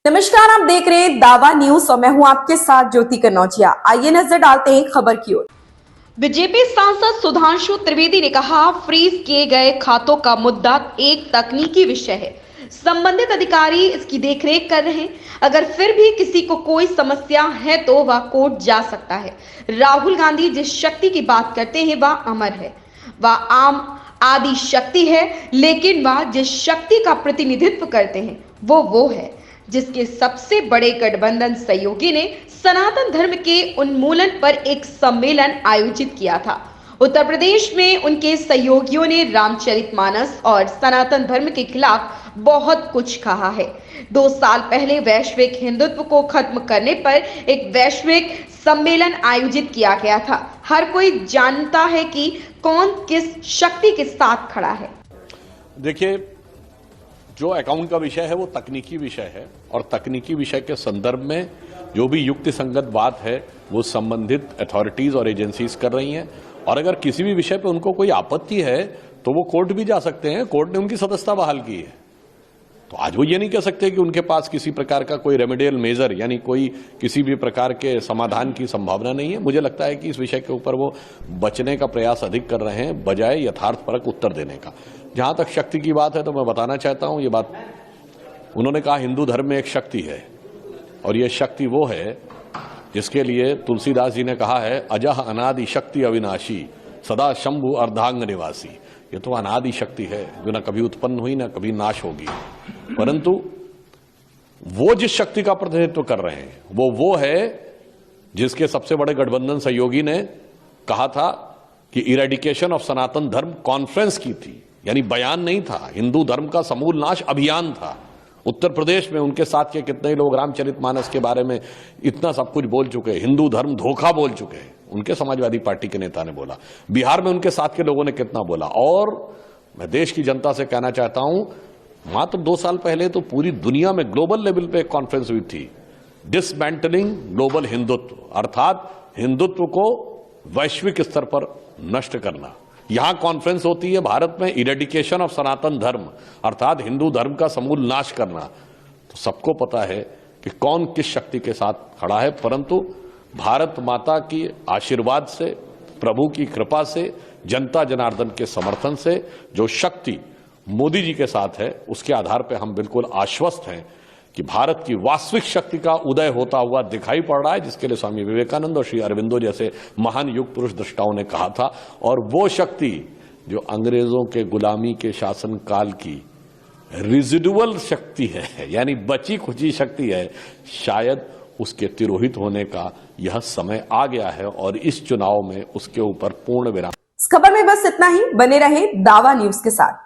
नमस्कार, आप देख रहे हैं दावा न्यूज और मैं हूं आपके साथ ज्योति कन्नौजिया। आइए नजर डालते हैं खबर की ओर। बीजेपी सांसद सुधांशु त्रिवेदी ने कहा, फ्रीज किए गए खातों का मुद्दा एक तकनीकी विषय है, संबंधित अधिकारी इसकी देखरेख कर रहे हैं। अगर फिर भी किसी को कोई समस्या है तो वह कोर्ट जा सकता है। राहुल गांधी जिस शक्ति की बात करते हैं वह अमर है, वह आम आदि शक्ति है, लेकिन वह जिस शक्ति का प्रतिनिधित्व करते हैं वो है जिसके सबसे बड़े गठबंधन सहयोगी ने सनातन धर्म के उन्मूलन पर एक सम्मेलन आयोजित किया था। उत्तर प्रदेश में उनके सहयोगियों ने रामचरितमानस और सनातन धर्म के खिलाफ बहुत कुछ कहा है। 2 साल पहले वैश्विक हिंदुत्व को खत्म करने पर एक वैश्विक सम्मेलन आयोजित किया गया था। हर कोई जानता है कि कौन किस शक्ति के साथ खड़ा है। देखिए, जो अकाउंट का विषय है वो तकनीकी विषय है और तकनीकी विषय के संदर्भ में जो भी युक्ति संगत बात है वो संबंधित अथॉरिटीज और एजेंसीज कर रही हैं। और अगर किसी भी विषय पे उनको कोई आपत्ति है तो वो कोर्ट भी जा सकते हैं। कोर्ट ने उनकी सदस्यता बहाल की है, तो आज वो ये नहीं कह सकते कि उनके पास किसी प्रकार का कोई रेमेडियल मेजर यानी कोई किसी भी प्रकार के समाधान की संभावना नहीं है। मुझे लगता है कि इस विषय के ऊपर वो बचने का प्रयास अधिक कर रहे हैं बजाय यथार्थपरक उत्तर देने का। जहां तक शक्ति की बात है तो मैं बताना चाहता हूं, ये बात उन्होंने कहा हिंदू धर्म में एक शक्ति है और ये शक्ति वो है जिसके लिए तुलसीदास जी ने कहा है, अजह अनादि शक्ति अविनाशी सदा शंभु अर्धांग निवासी। ये तो अनादि शक्ति है जो ना कभी उत्पन्न हुई ना कभी नाश होगी, परंतु वो जिस शक्ति का प्रतिनिधित्व कर रहे हैं वो है जिसके सबसे बड़े गठबंधन सहयोगी ने कहा था कि इरेडिकेशन ऑफ सनातन धर्म कॉन्फ्रेंस की थी, यानी बयान नहीं था, हिंदू धर्म का समूल नाश अभियान था। उत्तर प्रदेश में उनके साथ के कितने लोग रामचरितमानस के बारे में इतना सब कुछ बोल चुके हैं, हिंदू धर्म धोखा बोल चुके हैं, उनके समाजवादी पार्टी के नेता ने बोला। बिहार में उनके साथ के लोगों ने कितना बोला। और मैं देश की जनता से कहना चाहता हूं, मात्र 2 साल पहले तो पूरी दुनिया में ग्लोबल लेवल पे एक कॉन्फ्रेंस हुई थी, डिसमेंटलिंग ग्लोबल हिंदुत्व, अर्थात हिंदुत्व को वैश्विक स्तर पर नष्ट करना। यहां कॉन्फ्रेंस होती है भारत में, इरेडिकेशन ऑफ सनातन धर्म, अर्थात हिंदू धर्म का समूल नाश करना। तो सबको पता है कि कौन किस शक्ति के साथ खड़ा है, परंतु भारत माता की आशीर्वाद से, प्रभु की कृपा से, जनता जनार्दन के समर्थन से जो शक्ति मोदी जी के साथ है उसके आधार पर हम बिल्कुल आश्वस्त हैं कि भारत की वास्तविक शक्ति का उदय होता हुआ दिखाई पड़ रहा है, जिसके लिए स्वामी विवेकानंद और श्री अरविंदो जैसे महान युग पुरुष दृष्टाओं ने कहा था। और वो शक्ति जो अंग्रेजों के गुलामी के शासन काल की रिजिडुअल शक्ति है, यानी बची खुची शक्ति है, शायद उसके तिरोहित होने का यह समय आ गया है और इस चुनाव में उसके ऊपर पूर्ण विराम। इस खबर में बस इतना ही। बने रहे दावा न्यूज के साथ।